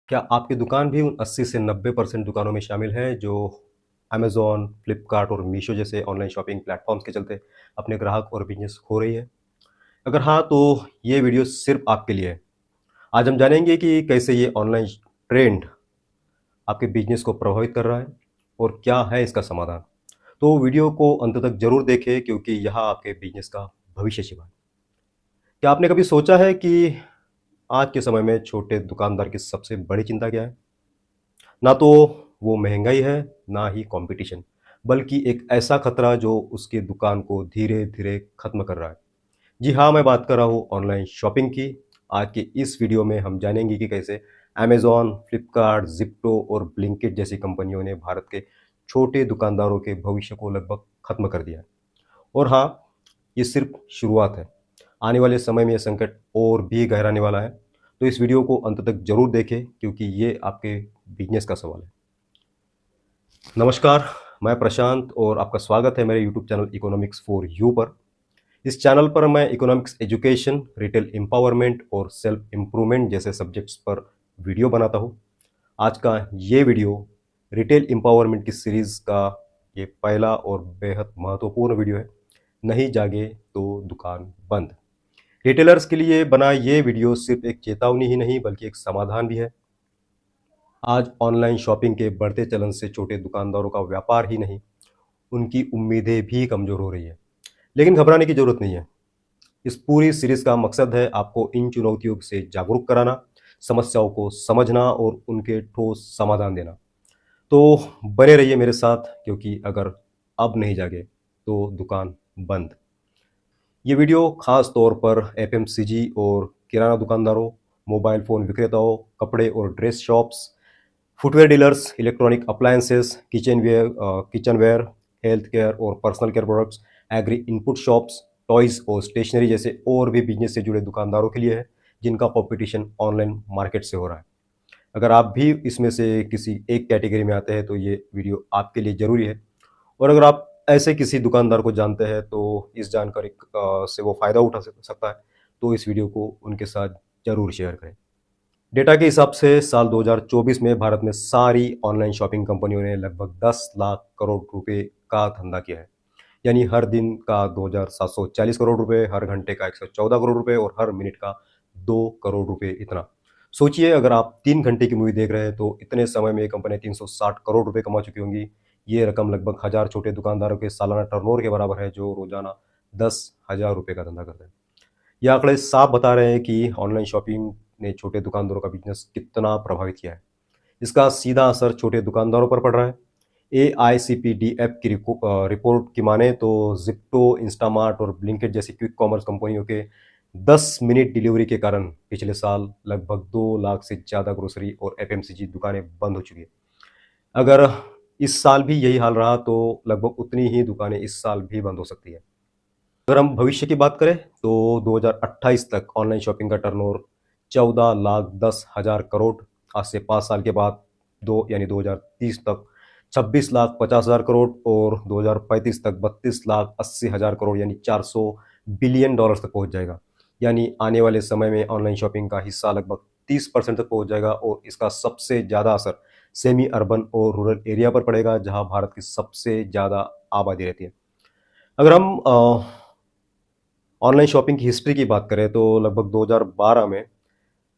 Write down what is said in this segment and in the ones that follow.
क्या आपकी दुकान भी उन 80 से 90% दुकानों में शामिल है जो अमेज़न, फ्लिपकार्ट और मीशो जैसे ऑनलाइन शॉपिंग प्लेटफ़ॉर्म्स के चलते अपने ग्राहक और बिज़नेस खो रही है? अगर हाँ, तो ये वीडियो सिर्फ़ आपके लिए है। आज हम जानेंगे कि कैसे ये ऑनलाइन ट्रेंड आपके बिज़नेस को प्रभावित कर रहा है और क्या है इसका समाधान। तो वीडियो को अंत तक ज़रूर देखें क्योंकि यहाँ आपके बिज़नेस का भविष्य छिपा है। क्या आपने कभी सोचा है कि आज के समय में छोटे दुकानदार की सबसे बड़ी चिंता क्या है? ना तो वो महंगाई है, ना ही कंपटीशन, बल्कि एक ऐसा खतरा जो उसकी दुकान को धीरे-धीरे खत्म कर रहा है। जी हाँ, मैं बात कर रहा हूँ ऑनलाइन शॉपिंग की। आज के इस वीडियो में हम जानेंगे कि कैसे अमेज़न, फ्लिपकार्ट, ज़िप्टो और ब्लिंकिट जैसी कंपनियों ने भारत के छोटे दुकानदारों के भविष्य को लगभग खत्म कर दिया है। और हाँ, ये सिर्फ शुरुआत है। आने वाले समय में ये संकट और भी गहराने वाला है। तो इस वीडियो को अंत तक ज़रूर देखें क्योंकि ये आपके बिज़नेस का सवाल है। नमस्कार, मैं प्रशांत और आपका स्वागत है मेरे YouTube channel economics for you पर। इस चैनल पर मैं इकोनॉमिक्स एजुकेशन, रिटेल एम्पावरमेंट और सेल्फ इम्प्रूवमेंट जैसे सब्जेक्ट्स पर वीडियो बनाता हूँ। आज का ये वीडियो रिटेल एम्पावरमेंट की सीरीज़ का ये पहला और बेहद महत्वपूर्ण वीडियो है। नहीं जागे तो दुकान बंद। रिटेलर्स के लिए बना ये वीडियो सिर्फ एक चेतावनी ही नहीं बल्कि एक समाधान भी है। आज ऑनलाइन शॉपिंग के बढ़ते चलन से छोटे दुकानदारों का व्यापार ही नहीं, उनकी उम्मीदें भी कमज़ोर हो रही है। लेकिन घबराने की ज़रूरत नहीं है। इस पूरी सीरीज़ का मकसद है आपको इन चुनौतियों से जागरूक कराना, समस्याओं को समझना और उनके ठोस समाधान देना। तो बने रहिए मेरे साथ क्योंकि अगर अब नहीं जागे तो दुकान बंद। ये वीडियो खास तौर पर एफएमसीजी और किराना दुकानदारों, मोबाइल फ़ोन विक्रेताओं, कपड़े और dress shops, footwear dealers, electronic appliances, kitchenware, health care और personal care products, agri input shops, toys और स्टेशनरी जैसे और भी बिजनेस से जुड़े दुकानदारों के लिए है, जिनका कॉम्पिटिशन ऑनलाइन मार्केट से हो रहा है। अगर आप भी इसमें से किसी एक कैटेगरी में आते हैं, तो ये वीडियो आपके लिए ज़रूरी है। और अगर आप ऐसे किसी दुकानदार को जानते हैं, तो इस जानकारी से वो फ़ायदा उठा सकता है, तो इस वीडियो को उनके साथ ज़रूर शेयर करें। डेटा के हिसाब से साल 2024 में भारत में सारी ऑनलाइन शॉपिंग कंपनियों ने लगभग 10 लाख करोड़ रुपए का धंधा किया है। यानी हर दिन का 2,740 करोड़ रुपए, हर घंटे का 114 करोड़ रुपए और हर मिनट का 2 करोड़ रुपए इतना। सोचिए अगर आप 3 घंटे की मूवी देख रहे हैं तो इतने समय में ये कंपनियाँ 360 करोड़ रुपए कमा चुकी होंगी। ये रकम लगभग 1000 छोटे दुकानदारों के सालाना टर्नओवर के बराबर है जो रोज़ाना 10,000 रुपए का धंधा करते हैं। ये आंकड़े साफ बता रहे हैं कि ऑनलाइन शॉपिंग ने छोटे दुकानदारों का बिज़नेस कितना प्रभावित किया है। इसका सीधा असर छोटे दुकानदारों पर पड़ रहा है। एआईसीपीडीएफ की रिपोर्ट की माने तो ज़िप्टो, इंस्टामार्ट और ब्लिंकिट जैसी क्विक कॉमर्स कंपनियों के 10 मिनट डिलीवरी के कारण पिछले साल लगभग 2 लाख से ज़्यादा ग्रोसरी और एफएमसीजी दुकानें बंद हो चुकी हैं। अगर इस साल भी यही हाल रहा तो लगभग उतनी ही दुकानें इस साल भी बंद हो सकती है। अगर हम भविष्य की बात करें तो 2028 तक ऑनलाइन शॉपिंग का टर्नओवर 14,10,000 करोड़, आज से 5 साल के बाद 2030 तक 26,50,000 करोड़ और 2035 तक 32,80,000 करोड़ यानी 400 बिलियन डॉलर्स तक पहुंच जाएगा। यानी आने वाले समय में ऑनलाइन शॉपिंग का हिस्सा लगभग 30% तक पहुंच जाएगा और इसका सबसे ज़्यादा असर सेमी अर्बन और रूरल एरिया पर पड़ेगा जहां भारत की सबसे ज़्यादा आबादी रहती है। अगर हम ऑनलाइन शॉपिंग की हिस्ट्री की बात करें तो लगभग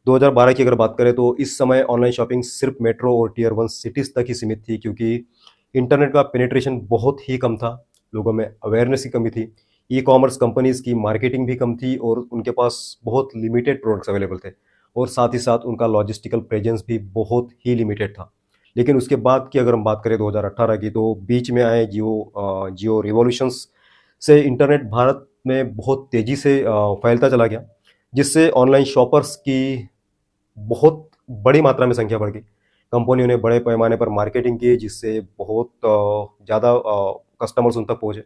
2012 की अगर बात करें तो इस समय ऑनलाइन शॉपिंग सिर्फ मेट्रो और टियर 1 सिटीज़ तक ही सीमित थी क्योंकि इंटरनेट का पेनिट्रेशन बहुत ही कम था, लोगों में अवेयरनेस की कमी थी, ई-कॉमर्स कंपनीज़ की मार्केटिंग भी कम थी और उनके पास बहुत लिमिटेड प्रोडक्ट्स अवेलेबल थे और साथ ही साथ उनका लॉजिस्टिकल प्रेजेंस भी बहुत ही लिमिटेड था। लेकिन उसके बाद की अगर हम बात करें 2018 की तो बीच में आए जियो रिवॉल्यूशंस से इंटरनेट भारत में बहुत तेज़ी से फैलता चला गया, जिससे ऑनलाइन शॉपर्स की बहुत बड़ी मात्रा में संख्या बढ़ गई। कंपनियों ने बड़े पैमाने पर मार्केटिंग की जिससे बहुत ज़्यादा कस्टमर्स उन तक पहुँचे।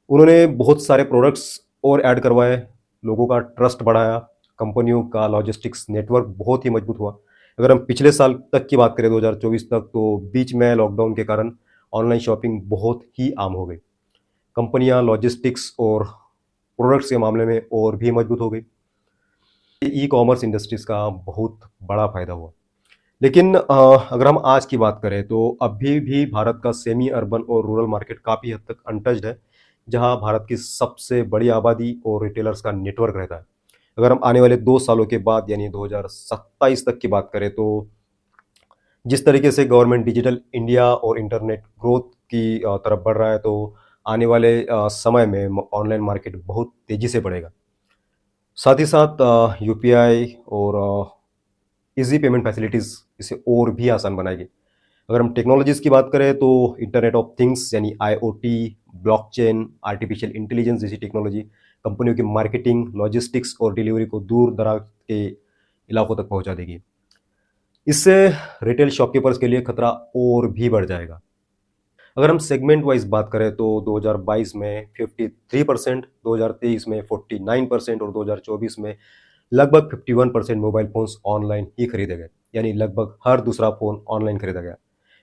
उन्होंने बहुत सारे प्रोडक्ट्स और ऐड करवाए, लोगों का ट्रस्ट बढ़ाया, कंपनियों का लॉजिस्टिक्स नेटवर्क बहुत ही मजबूत हुआ। अगर हम पिछले साल तक की बात करें 2024 तक तो बीच में लॉकडाउन के कारण ऑनलाइन शॉपिंग बहुत ही आम हो गई। कंपनियां लॉजिस्टिक्स और प्रोडक्ट्स के मामले में और भी मजबूत हो गई। ई कॉमर्स इंडस्ट्रीज का बहुत बड़ा फायदा हुआ। लेकिन अगर हम आज की बात करें तो अभी भी भारत का सेमी अर्बन और रूरल मार्केट काफ़ी हद तक अनटच्ड है, जहां भारत की सबसे बड़ी आबादी और रिटेलर्स का नेटवर्क रहता है। अगर हम आने वाले 2 सालों के बाद यानी 2027 तक की बात करें तो जिस तरीके से गवर्नमेंट डिजिटल इंडिया और इंटरनेट ग्रोथ की तरफ बढ़ रहा है, तो आने वाले समय में ऑनलाइन मार्केट बहुत तेज़ी से बढ़ेगा। साथ ही साथ यूपीआई और ईज़ी पेमेंट फैसिलिटीज़ इसे और भी आसान बनाएगी। अगर हम टेक्नोलॉजीज़ की बात करें तो इंटरनेट ऑफ थिंग्स यानी आईओटी, ब्लॉकचेन, आर्टिफिशियल इंटेलिजेंस जैसी टेक्नोलॉजी कंपनियों की मार्केटिंग, लॉजिस्टिक्स और डिलीवरी को दूर-दराज के इलाकों तक पहुंचा देगी। इससे रिटेल शॉपकीपर्स के लिए खतरा और भी बढ़ जाएगा। अगर हम सेगमेंट वाइज बात करें तो 2022 में 53%, 2023 में 49% और 2024 में लगभग 51% मोबाइल फ़ोन्स ऑनलाइन ही खरीदे गए, यानी लगभग हर दूसरा फ़ोन ऑनलाइन खरीदा गया।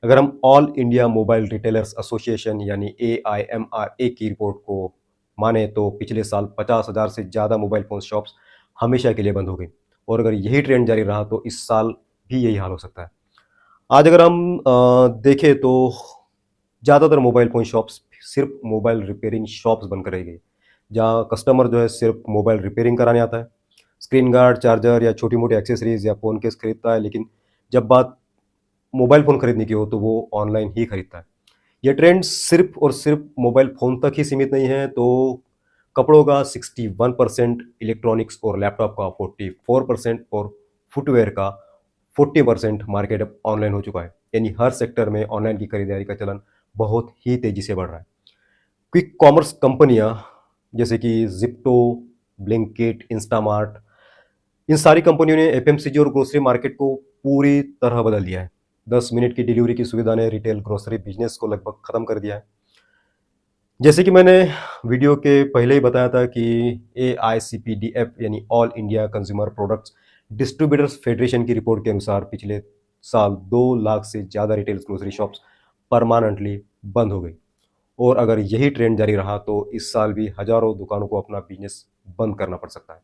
अगर हम all India mobile retailers association यानी AIMRA की रिपोर्ट को माने तो पिछले साल 50,000 से ज़्यादा मोबाइल फ़ोन शॉप्स हमेशा के लिए बंद हो गई, और अगर यही ट्रेंड जारी रहा तो इस साल भी यही हाल हो सकता है। आज अगर हम देखें तो ज़्यादातर मोबाइल फ़ोन शॉप्स सिर्फ मोबाइल रिपेयरिंग शॉप्स बनकर रह गई, जहाँ कस्टमर जो है सिर्फ मोबाइल रिपेयरिंग कराने आता है, स्क्रीन गार्ड, चार्जर या छोटी-मोटी एक्सेसरीज़ या फ़ोन केस खरीदता है, लेकिन जब बात मोबाइल फ़ोन खरीदने की हो तो वो ऑनलाइन ही खरीदता है। ये ट्रेंड सिर्फ और सिर्फ मोबाइल फ़ोन तक ही सीमित नहीं है, तो कपड़ों का 61%, इलेक्ट्रॉनिक्स और लैपटॉप का 44% और फुटवियर का 40% मार्केट अब ऑनलाइन हो चुका है। यानी हर सेक्टर में ऑनलाइन की खरीदारी का चलन बहुत ही तेज़ी से बढ़ रहा है। क्विक कॉमर्स कंपनियां जैसे कि ज़िप्टो, ब्लिंकिट, इंस्टामार्ट, इन सारी कंपनियों ने एफएमसीजी और ग्रोसरी मार्केट को पूरी तरह बदल दिया है। 10 मिनट की डिलीवरी की सुविधा ने रिटेल ग्रोसरी बिजनेस को लगभग खत्म कर दिया है। जैसे कि मैंने वीडियो के पहले ही बताया था कि AICPDF यानी all India consumer products distributors federation की रिपोर्ट के अनुसार पिछले साल 2 लाख से ज़्यादा रिटेल ग्रोसरी शॉप्स परमानेंटली बंद हो गई, और अगर यही ट्रेंड जारी रहा तो इस साल भी हजारों दुकानों को अपना बिजनेस बंद करना पड़ सकता है।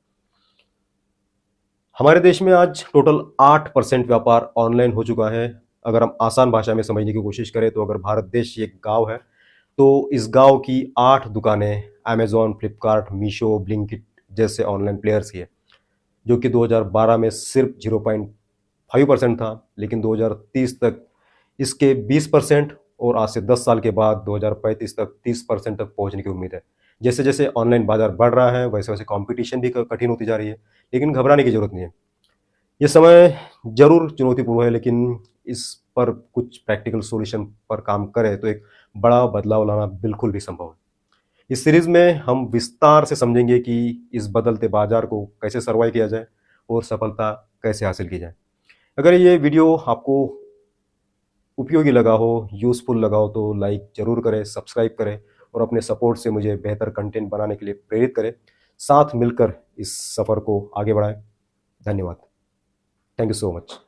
हमारे देश में आज टोटल 8% व्यापार ऑनलाइन हो चुका है। अगर हम आसान भाषा में समझने की कोशिश करें तो अगर भारत देश एक गांव है, तो इस गांव की 8 दुकानें अमेज़न, फ्लिपकार्ट, मीशो, ब्लिंकिट जैसे ऑनलाइन प्लेयर्स की है, जो कि 2012 में सिर्फ 0.5% था, लेकिन 2030 तक इसके 20% और आज से 10 साल के बाद 2035 तक 30% तक पहुंचने की उम्मीद है। जैसे जैसे ऑनलाइन बाजार बढ़ रहा है वैसे वैसे कंपटीशन भी कठिन होती जा रही है, लेकिन घबराने की जरूरत नहीं है। ये समय जरूर चुनौतीपूर्ण है, लेकिन इस पर कुछ प्रैक्टिकल सॉल्यूशन पर काम करें तो एक बड़ा बदलाव लाना बिल्कुल भी संभव है। इस सीरीज में हम विस्तार से समझेंगे कि इस बदलते बाजार को कैसे सर्वाइव किया जाए और सफलता कैसे हासिल की जाए। अगर ये वीडियो आपको उपयोगी लगा हो, यूज़फुल लगा हो तो लाइक ज़रूर करें, सब्सक्राइब करें और अपने सपोर्ट से मुझे बेहतर कंटेंट बनाने के लिए प्रेरित करें। साथ मिलकर इस सफ़र को आगे बढ़ाएं। धन्यवाद। Thank you so much.